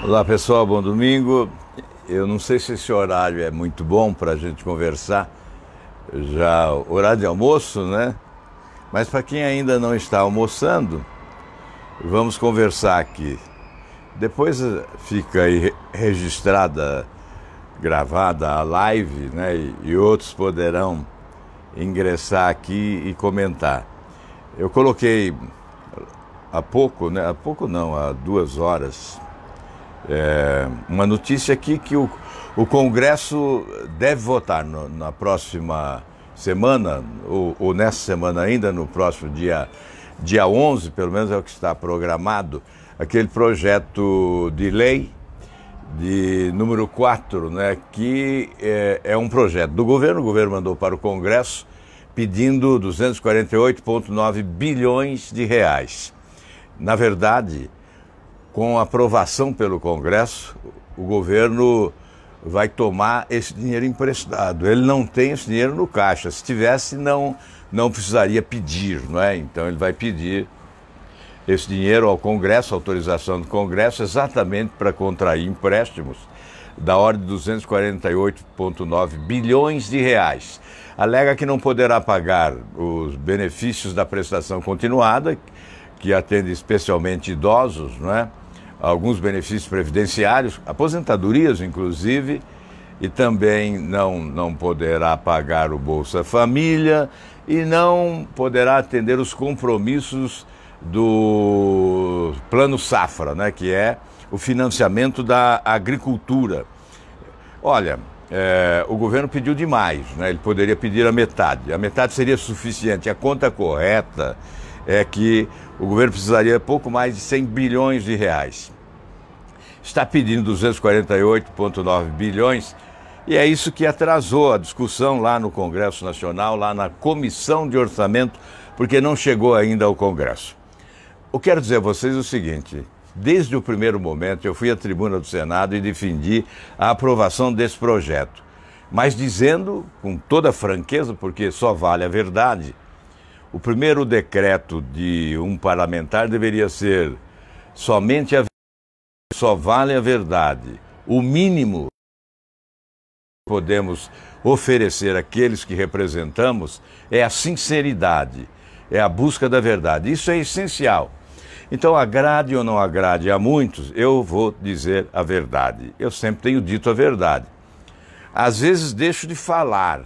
Olá pessoal, bom domingo. Eu não sei se esse horário é muito bom para a gente conversar, já horário de almoço, né? Mas para quem ainda não está almoçando, vamos conversar aqui. Depois fica aí registrada, gravada a live, né? E outros poderão ingressar aqui e comentar. Eu coloquei há pouco, né? Há pouco não, há 2 horas, uma notícia aqui que o Congresso deve votar na próxima semana, ou nessa semana ainda, no próximo dia 11, pelo menos é o que está programado, aquele projeto de lei de número 4, né, que é um projeto do governo. O governo mandou para o Congresso pedindo 248,9 bilhões de reais. Na verdade, com a aprovação pelo Congresso, o governo vai tomar esse dinheiro emprestado. Ele não tem esse dinheiro no caixa. Se tivesse, não precisaria pedir, não é? Então ele vai pedir esse dinheiro ao Congresso, autorização do Congresso, exatamente para contrair empréstimos da ordem de 248,9 bilhões de reais. Alega que não poderá pagar os benefícios da prestação continuada, que atende especialmente idosos, não é? Alguns benefícios previdenciários, aposentadorias inclusive, e também não poderá pagar o Bolsa Família e não poderá atender os compromissos do Plano Safra, né, que é o financiamento da agricultura. Olha, o governo pediu demais, né? Ele poderia pedir a metade seria suficiente. A conta correta é que o governo precisaria pouco mais de 100 bilhões de reais. Está pedindo 248,9 bilhões e é isso que atrasou a discussão lá no Congresso Nacional, lá na Comissão de Orçamento, porque não chegou ainda ao Congresso. Eu quero dizer a vocês o seguinte: desde o primeiro momento eu fui à tribuna do Senado e defendi a aprovação desse projeto, mas dizendo com toda franqueza, porque só vale a verdade, o primeiro decreto de um parlamentar deveria ser somente a verdade, só vale a verdade. O mínimo que podemos oferecer àqueles que representamos é a sinceridade, é a busca da verdade. Isso é essencial. Então, agrade ou não agrade a muitos, eu vou dizer a verdade. Eu sempre tenho dito a verdade. Às vezes deixo de falar,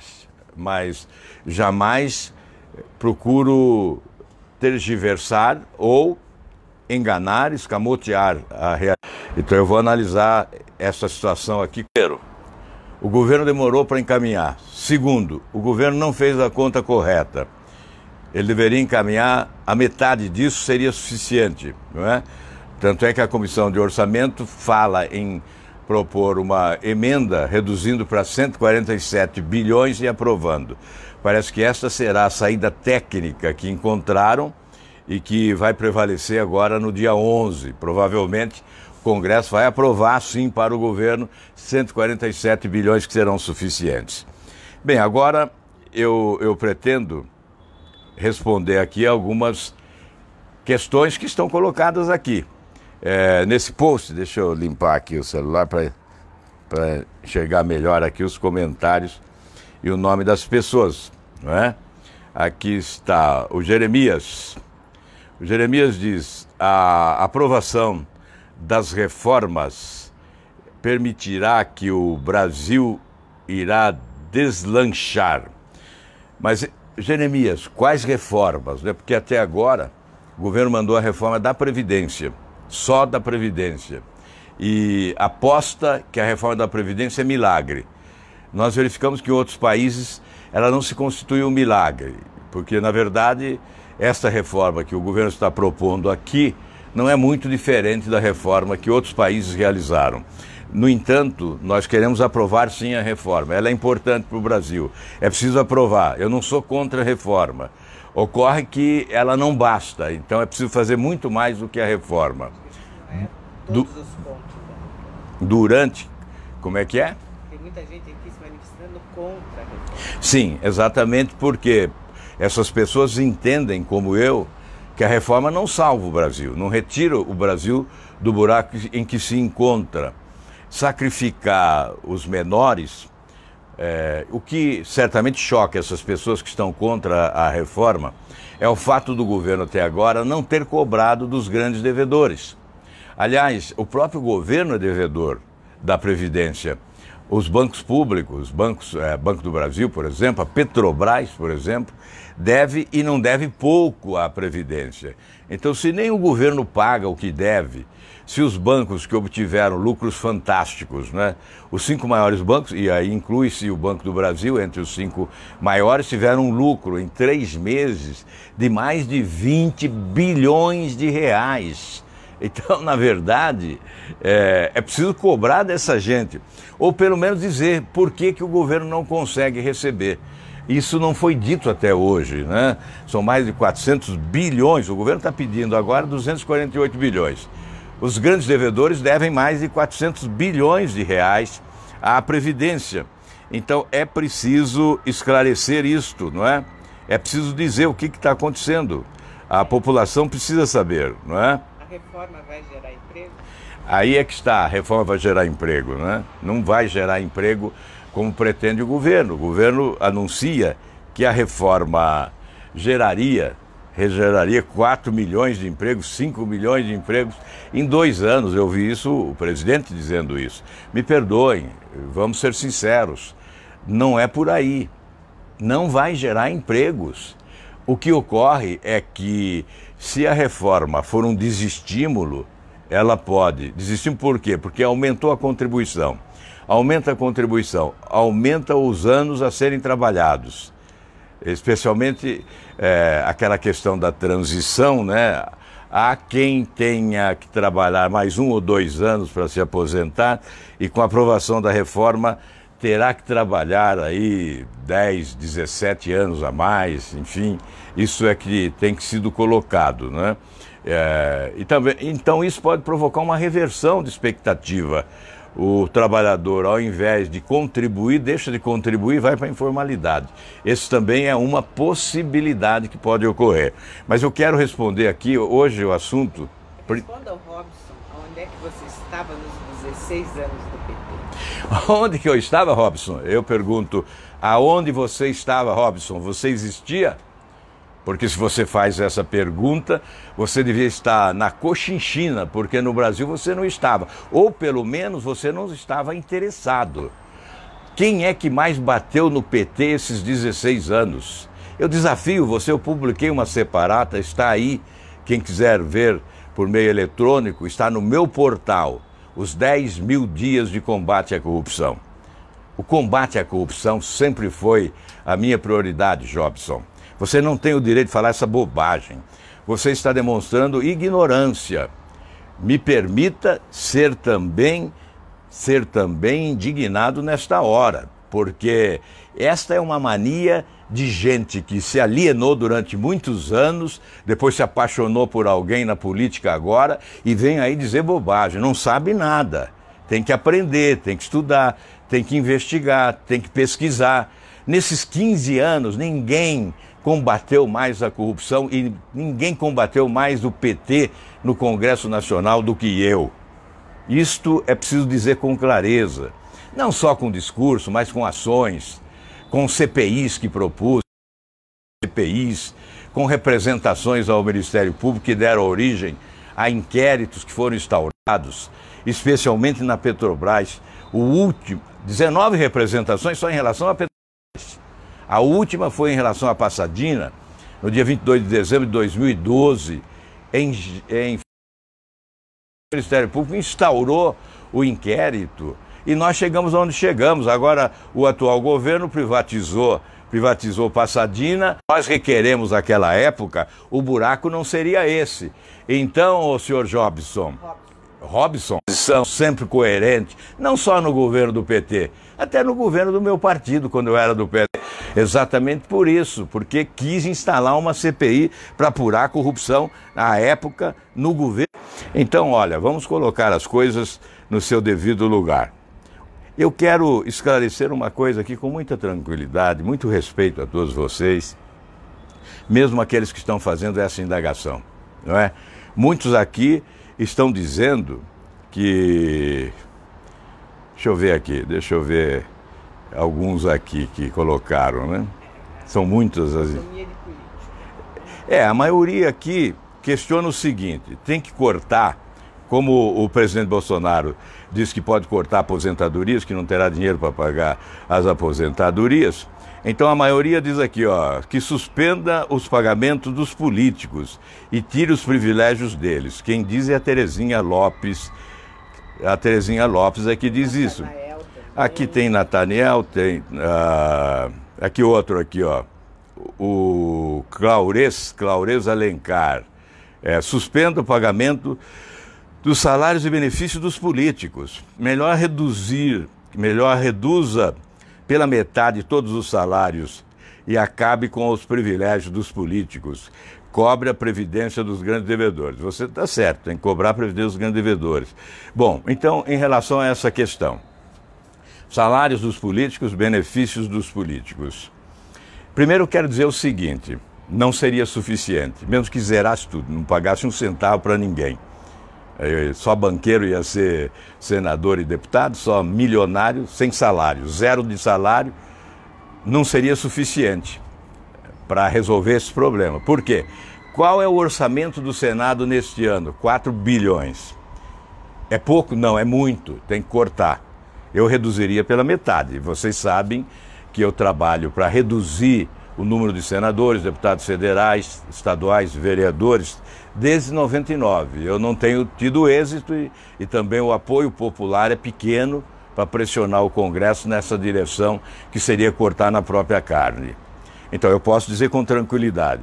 mas jamais procuro tergiversar ou enganar, escamotear a realidade. Então eu vou analisar essa situação aqui. Primeiro, o governo demorou para encaminhar. Segundo, o governo não fez a conta correta. Ele deveria encaminhar, a metade disso seria suficiente, não é? Tanto é que a Comissão de Orçamento fala em propor uma emenda reduzindo para 147 bilhões e aprovando. Parece que esta será a saída técnica que encontraram e que vai prevalecer agora no dia 11. Provavelmente o Congresso vai aprovar, sim, para o governo 147 bilhões que serão suficientes. Bem, agora eu pretendo responder aqui algumas questões que estão colocadas aqui. Nesse post, deixa eu limpar aqui o celular para enxergar melhor aqui os comentários e o nome das pessoas, não é? Aqui está o Jeremias. O Jeremias diz: a aprovação das reformas permitirá que o Brasil irá deslanchar. Mas, Jeremias, quais reformas? Porque até agora o governo mandou a reforma da Previdência, só da Previdência. E aposta que a reforma da Previdência é milagre. Nós verificamos que em outros países ela não se constitui um milagre, porque, na verdade, esta reforma que o governo está propondo aqui não é muito diferente da reforma que outros países realizaram. No entanto, nós queremos aprovar sim a reforma. Ela é importante para o Brasil. É preciso aprovar. Eu não sou contra a reforma. Ocorre que ela não basta, então é preciso fazer muito mais do que a reforma. Todos os pontos. Durante, como é que é? Tem muita gente aqui se manifestando contra a reforma. Sim, exatamente porque essas pessoas entendem, como eu, que a reforma não salva o Brasil, não retira o Brasil do buraco em que se encontra. Sacrificar os menores, o que certamente choca essas pessoas que estão contra a reforma, é o fato do governo até agora não ter cobrado dos grandes devedores. Aliás, o próprio governo é devedor da Previdência. Os bancos públicos, Banco do Brasil, por exemplo, a Petrobras, por exemplo, deve e não deve pouco à Previdência. Então, se nem o governo paga o que deve, se os bancos que obtiveram lucros fantásticos, né, os 5 maiores bancos, e aí inclui-se o Banco do Brasil, entre os 5 maiores, tiveram um lucro em 3 meses de mais de 20 bilhões de reais. Então, na verdade, é preciso cobrar dessa gente, ou pelo menos dizer por que o governo não consegue receber. Isso não foi dito até hoje, né? São mais de 400 bilhões, o governo está pedindo agora 248 bilhões. Os grandes devedores devem mais de 400 bilhões de reais à Previdência. Então, é preciso esclarecer isto, não é? É preciso dizer o que está acontecendo. A população precisa saber, não é? A reforma vai gerar emprego? Aí é que está, a reforma vai gerar emprego, né? Não vai gerar emprego como pretende o governo. O governo anuncia que a reforma geraria 4 milhões de empregos, 5 milhões de empregos em 2 anos. Eu vi isso, o presidente dizendo isso. Me perdoem, vamos ser sinceros, não é por aí. Não vai gerar empregos. O que ocorre é que, se a reforma for um desestímulo, ela pode. Desestímulo por quê? Porque aumentou a contribuição. Aumenta a contribuição, aumenta os anos a serem trabalhados. Especialmente aquela questão da transição, né? Há quem tenha que trabalhar mais 1 ou 2 anos para se aposentar e, com a aprovação da reforma, terá que trabalhar aí 10, 17 anos a mais, enfim, isso é que tem que sido colocado, né? Então isso pode provocar uma reversão de expectativa. O trabalhador, ao invés de contribuir, deixa de contribuir e vai para a informalidade. Esse também é uma possibilidade que pode ocorrer. Mas eu quero responder aqui, hoje o assunto... Responda ao Robson, onde é que você estava nos 16 anos do PT? Onde que eu estava, Robson? Eu pergunto, aonde você estava, Robson? Você existia? Porque se você faz essa pergunta, você devia estar na Cochinchina, porque no Brasil você não estava. Ou pelo menos você não estava interessado. Quem é que mais bateu no PT esses 16 anos? Eu desafio você, eu publiquei uma separata, está aí. Quem quiser ver por meio eletrônico, está no meu portal. Os 10 mil dias de combate à corrupção. O combate à corrupção sempre foi a minha prioridade, Jobson. Você não tem o direito de falar essa bobagem. Você está demonstrando ignorância. Me permita ser também indignado nesta hora, porque esta é uma mania de gente que se alienou durante muitos anos, depois se apaixonou por alguém na política agora e vem aí dizer bobagem, não sabe nada. Tem que aprender, tem que estudar, tem que investigar, tem que pesquisar. Nesses 15 anos, ninguém combateu mais a corrupção e ninguém combateu mais o PT no Congresso Nacional do que eu. Isto é preciso dizer com clareza, não só com discurso, mas com ações, com CPIs que propus, CPIs, com representações ao Ministério Público que deram origem a inquéritos que foram instaurados, especialmente na Petrobras. O último, 19 representações só em relação à Petrobras. A última foi em relação à Passadina, no dia 22 de dezembro de 2012, o Ministério Público instaurou o inquérito e nós chegamos onde chegamos. Agora o atual governo privatizou Passadina. Nós requeremos naquela época, o buraco não seria esse. Então, o senhor Robson, são sempre coerente, não só no governo do PT, até no governo do meu partido, quando eu era do PT. Exatamente por isso, porque quis instalar uma CPI para apurar a corrupção na época no governo. Então, olha, vamos colocar as coisas no seu devido lugar. Eu quero esclarecer uma coisa aqui com muita tranquilidade, muito respeito a todos vocês. mesmo aqueles que estão fazendo essa indagação, não é? Muitos aqui estão dizendo que... Deixa eu ver alguns aqui que colocaram, né? São muitas as... A maioria aqui questiona o seguinte: tem que cortar, como o presidente Bolsonaro disse que pode cortar aposentadorias, que não terá dinheiro para pagar as aposentadorias. Então a maioria diz aqui, ó, que suspenda os pagamentos dos políticos e tire os privilégios deles. Quem diz é a Terezinha Lopes. A Terezinha Lopes é que diz isso. Aqui tem Nathaniel, tem... aqui outro aqui, ó. O Claures Alencar. Suspenda o pagamento dos salários e benefícios dos políticos. Melhor reduza pela metade todos os salários e acabe com os privilégios dos políticos. Cobre a previdência dos grandes devedores. Você está certo, tem que cobrar a previdência dos grandes devedores. Bom, então, em relação a essa questão, salários dos políticos, benefícios dos políticos. Primeiro, eu quero dizer o seguinte: não seria suficiente, mesmo que zerasse tudo, não pagasse um centavo para ninguém. Só banqueiro ia ser senador e deputado, só milionário, sem salário, zero de salário, não seria suficiente para resolver esse problema. Por quê? Qual é o orçamento do Senado neste ano? 4 bilhões. É pouco? Não, é muito, tem que cortar. Eu reduziria pela metade. Vocês sabem que eu trabalho para reduzir o número de senadores, deputados federais, estaduais, vereadores, desde 99. Eu não tenho tido êxito e também o apoio popular é pequeno para pressionar o Congresso nessa direção, que seria cortar na própria carne. Então eu posso dizer com tranquilidade: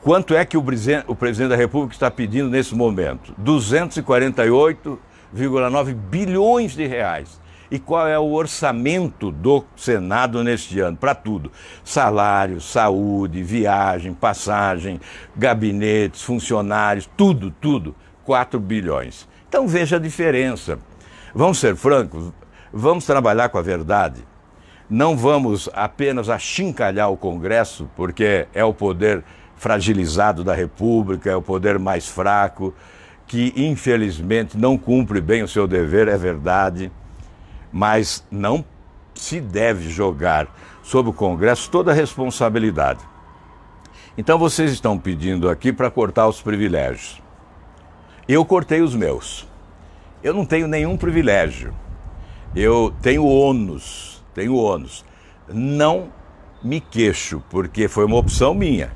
quanto é que o presidente da República está pedindo nesse momento? 248,9 bilhões de reais. E qual é o orçamento do Senado neste ano? Para tudo: salário, saúde, viagem, passagem, gabinetes, funcionários, tudo, 4 bilhões. Então veja a diferença. Vamos ser francos, vamos trabalhar com a verdade. Não vamos apenas achincalhar o Congresso, porque é o poder fragilizado da República, é o poder mais fraco, que infelizmente não cumpre bem o seu dever, é verdade, mas não se deve jogar sobre o Congresso toda a responsabilidade. Então vocês estão pedindo aqui para cortar os privilégios. Eu cortei os meus. Eu não tenho nenhum privilégio. Eu tenho ônus. Não me queixo, porque foi uma opção minha.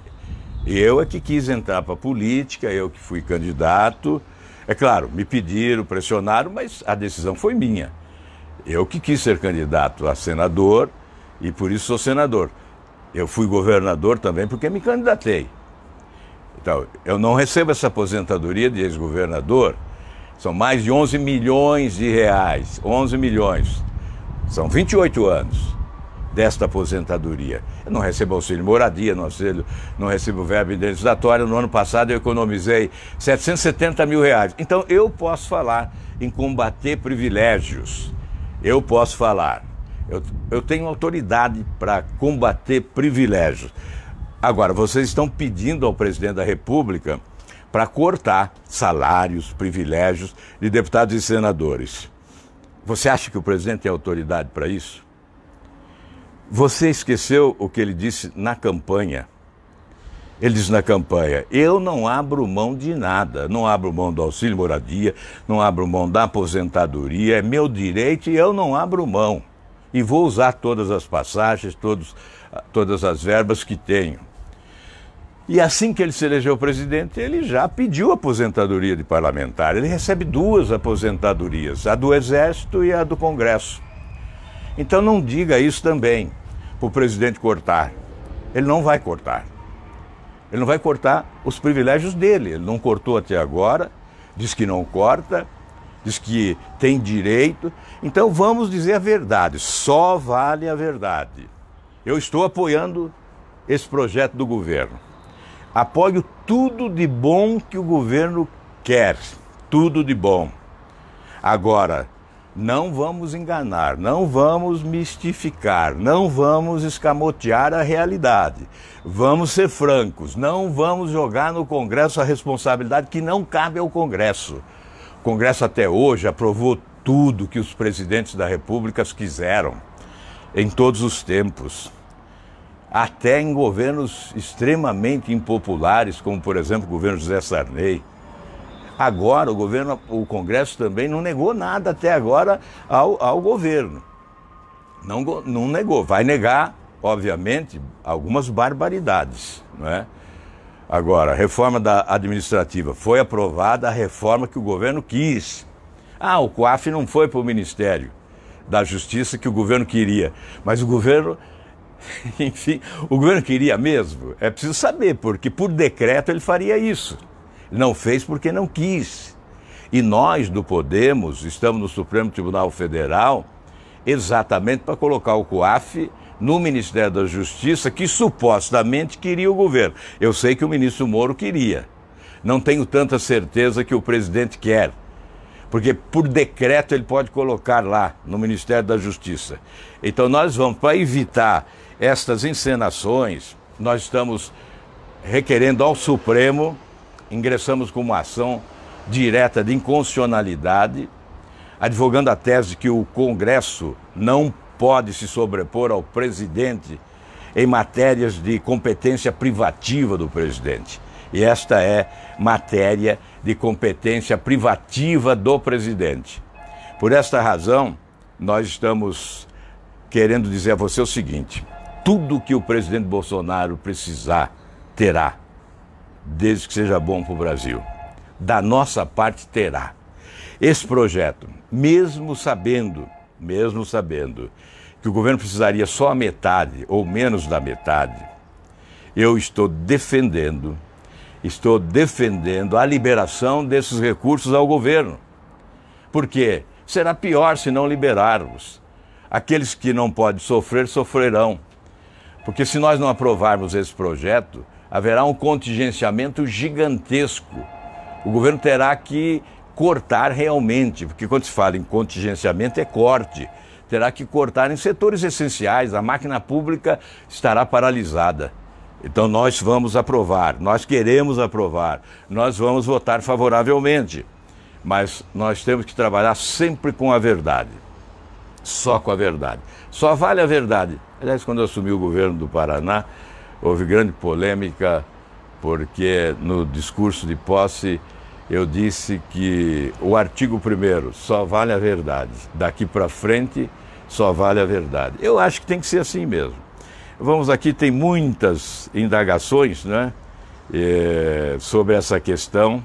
Eu é que quis entrar para a política, eu que fui candidato. É claro, me pediram, pressionaram, mas a decisão foi minha. Eu que quis ser candidato a senador e por isso sou senador. Eu fui governador também porque me candidatei. Então, eu não recebo essa aposentadoria de ex-governador. São mais de 11 milhões de reais. 11 milhões. São 28 anos desta aposentadoria. Eu não recebo auxílio moradia, não recebo verba indenizatória. No ano passado eu economizei 770 mil reais. Então eu posso falar em combater privilégios. Eu posso falar. Eu tenho autoridade para combater privilégios. Agora, vocês estão pedindo ao presidente da República para cortar salários, privilégios de deputados e senadores. Você acha que o presidente tem autoridade para isso? Você esqueceu o que ele disse na campanha. Ele disse na campanha: eu não abro mão de nada, não abro mão do auxílio moradia, não abro mão da aposentadoria, é meu direito e eu não abro mão. E vou usar todas as passagens, todas as verbas que tenho. E assim que ele se elegeu presidente, ele já pediu aposentadoria de parlamentar. Ele recebe 2 aposentadorias, a do Exército e a do Congresso. Então não diga isso também para o presidente cortar. Ele não vai cortar. Ele não vai cortar os privilégios dele. Ele não cortou até agora, diz que não corta, diz que tem direito. Então vamos dizer a verdade, só vale a verdade. Eu estou apoiando esse projeto do governo. Apoio tudo de bom que o governo quer, tudo de bom. Agora, Não vamos enganar, não vamos mistificar, não vamos escamotear a realidade. Vamos ser francos, não vamos jogar no Congresso a responsabilidade que não cabe ao Congresso. O Congresso até hoje aprovou tudo que os presidentes da República quiseram, em todos os tempos. Até em governos extremamente impopulares, como por exemplo o governo José Sarney. Agora o Congresso também não negou nada até agora ao governo. Não negou, vai negar, obviamente, algumas barbaridades, não é? Agora, a reforma administrativa foi aprovada, a reforma que o governo quis. O COAF não foi para o Ministério da Justiça que o governo queria, mas o governo, enfim, o governo queria mesmo. É preciso saber, porque por decreto ele faria isso. Não fez porque não quis. E nós do Podemos estamos no Supremo Tribunal Federal exatamente para colocar o COAF no Ministério da Justiça, que supostamente queria o governo. Eu sei que o ministro Moro queria. Não tenho tanta certeza que o presidente quer, porque por decreto ele pode colocar lá no Ministério da Justiça. Então nós vamos, para evitar estas encenações, nós estamos requerendo ao Supremo, ingressamos com uma ação direta de inconstitucionalidade, advogando a tese de que o Congresso não pode se sobrepor ao presidente em matérias de competência privativa do presidente. E esta é matéria de competência privativa do presidente. Por esta razão, nós estamos querendo dizer a você o seguinte: tudo que o presidente Bolsonaro precisar, terá, desde que seja bom para o Brasil. Da nossa parte, terá. Esse projeto, mesmo sabendo que o governo precisaria só a metade ou menos da metade, eu estou defendendo a liberação desses recursos ao governo. Porque será pior se não liberarmos. Aqueles que não podem sofrer, sofrerão. Porque se nós não aprovarmos esse projeto, haverá um contingenciamento gigantesco. O governo terá que cortar realmente, porque quando se fala em contingenciamento é corte. Terá que cortar em setores essenciais, a máquina pública estará paralisada. Então nós vamos aprovar, nós queremos aprovar, nós vamos votar favoravelmente. Mas nós temos que trabalhar sempre com a verdade. Só com a verdade. Só vale a verdade. Aliás, quando eu assumi o governo do Paraná, houve grande polêmica, porque no discurso de posse eu disse que o artigo 1º só vale a verdade. Daqui para frente só vale a verdade. Eu acho que tem que ser assim mesmo. Vamos aqui, tem muitas indagações, né, sobre essa questão,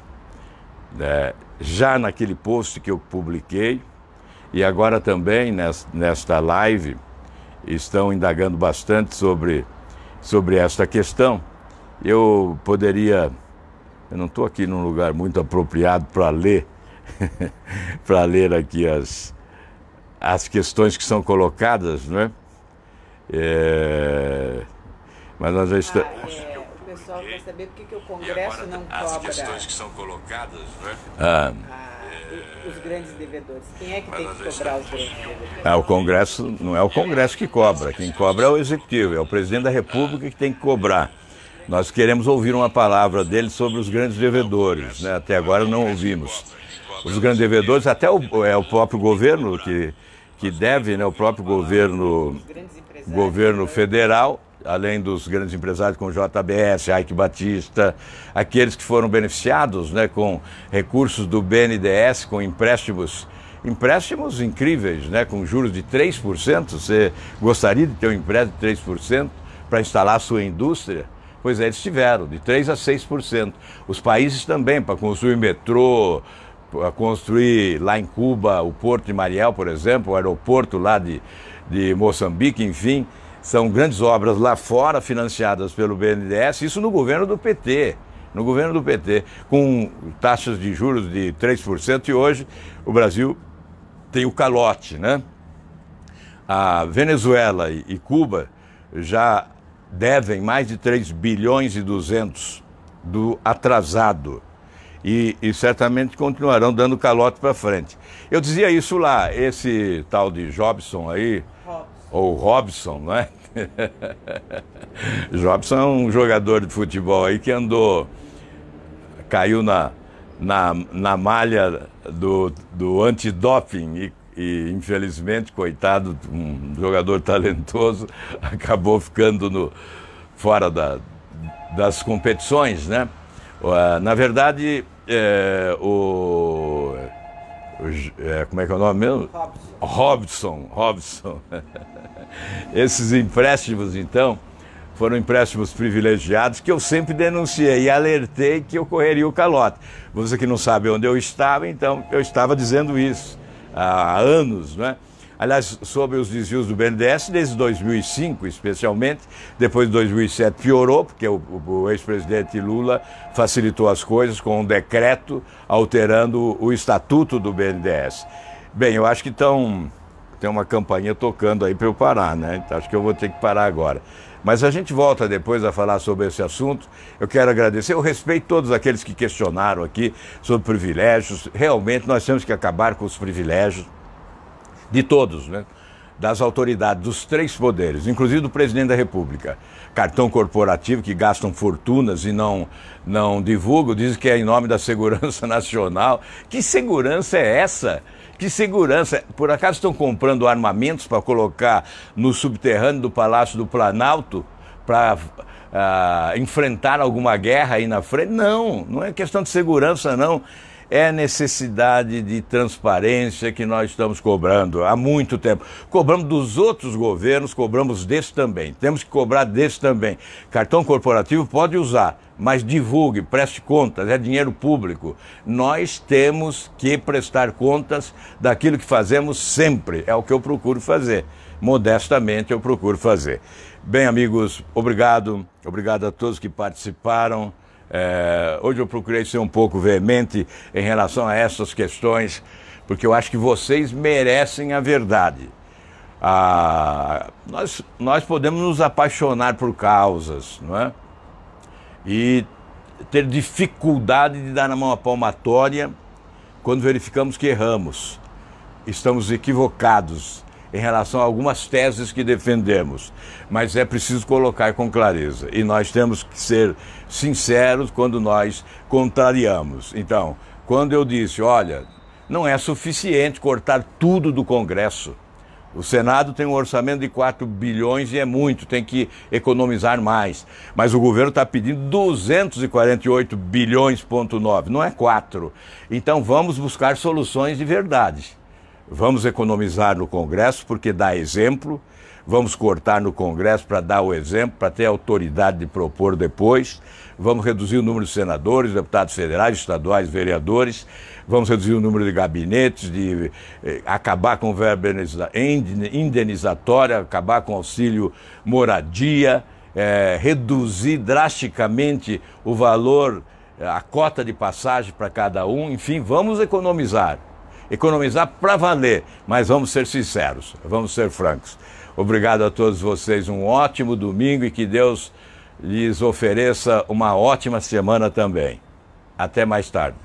já naquele post que eu publiquei, e agora também nesta live estão indagando bastante sobre esta questão. Eu não estou aqui num lugar muito apropriado para ler, para ler aqui as questões que são colocadas, não é? Mas nós já estamos... O pessoal quer saber por que o Congresso não cobra as questões que são colocadas, não é? Os grandes devedores. Quem é que tem que cobrar os grandes devedores? O Congresso, não é o Congresso que cobra. Quem cobra é o Executivo, é o Presidente da República que tem que cobrar. Nós queremos ouvir uma palavra dele sobre os grandes devedores, né? Até agora não ouvimos. Os grandes devedores, até o próprio governo que deve, né? O próprio governo federal, além dos grandes empresários como JBS, Ike Batista, aqueles que foram beneficiados, né, com recursos do BNDES, com empréstimos incríveis, né, com juros de 3%. Você gostaria de ter um empréstimo de 3% para instalar a sua indústria? Pois é, eles tiveram, de 3% a 6%. Os países também, para construir metrô, para construir lá em Cuba o Porto de Mariel, por exemplo, o aeroporto lá de Moçambique, enfim, são grandes obras lá fora financiadas pelo BNDES, isso no governo do PT, com taxas de juros de 3%, e hoje o Brasil tem o calote, né? A Venezuela e Cuba já devem mais de 3 bilhões e 200 do atrasado. e certamente continuarão dando calote para frente. Eu dizia isso lá, esse tal de Jobson aí, ou Robson, não é? Jobson é um jogador de futebol aí que caiu na malha do antidoping e infelizmente, coitado, um jogador talentoso, acabou ficando fora das competições, né? Na verdade, como é que é o nome mesmo? Robson. Esses empréstimos, então, foram empréstimos privilegiados que eu sempre denunciei e alertei que ocorreria o calote. Você que não sabe onde eu estava, então eu estava dizendo isso há anos, né? Aliás, sobre os desvios do BNDES, desde 2005 especialmente, depois de 2007 piorou, porque o ex-presidente Lula facilitou as coisas com um decreto alterando o estatuto do BNDES. Bem, eu acho que tem uma campainha tocando aí para eu parar, né? Então acho que eu vou ter que parar agora. Mas a gente volta depois a falar sobre esse assunto. Eu quero agradecer, eu respeito todos aqueles que questionaram aqui sobre privilégios. Realmente nós temos que acabar com os privilégios de todos, né? Das autoridades, dos três poderes, inclusive do presidente da República. Cartão corporativo que gastam fortunas e não divulgam, dizem que é em nome da segurança nacional. Que segurança é essa? Que segurança? Por acaso estão comprando armamentos para colocar no subterrâneo do Palácio do Planalto para enfrentar alguma guerra aí na frente? Não é questão de segurança, não. É necessidade de transparência que nós estamos cobrando há muito tempo. Cobramos dos outros governos, cobramos desse também. Temos que cobrar desse também. Cartão corporativo pode usar, mas divulgue, preste contas, é dinheiro público. Nós temos que prestar contas daquilo que fazemos sempre. É o que eu procuro fazer. Modestamente eu procuro fazer. Bem, amigos, obrigado. Obrigado a todos que participaram. Hoje eu procurei ser um pouco veemente em relação a essas questões, porque eu acho que vocês merecem a verdade. Nós podemos nos apaixonar por causas, não é? E ter dificuldade de dar na mão a palmatória quando verificamos que erramos, estamos equivocados em relação a algumas teses que defendemos, mas é preciso colocar com clareza, e nós temos que ser sinceros quando nós contrariamos. Então, quando eu disse, olha, não é suficiente cortar tudo do Congresso, o Senado tem um orçamento de 4 bilhões e é muito, tem que economizar mais, mas o governo está pedindo 248 bilhões,9, não é 4, então vamos buscar soluções de verdade. Vamos economizar no Congresso porque dá exemplo, vamos cortar no Congresso para dar o exemplo, para ter autoridade de propor depois, vamos reduzir o número de senadores, deputados federais, estaduais, vereadores, vamos reduzir o número de gabinetes, acabar com verba indenizatória, acabar com auxílio moradia, reduzir drasticamente o valor, a cota de passagem para cada um, enfim, vamos economizar. Economizar para valer, mas vamos ser sinceros, vamos ser francos. Obrigado a todos vocês, um ótimo domingo e que Deus lhes ofereça uma ótima semana também. Até mais tarde.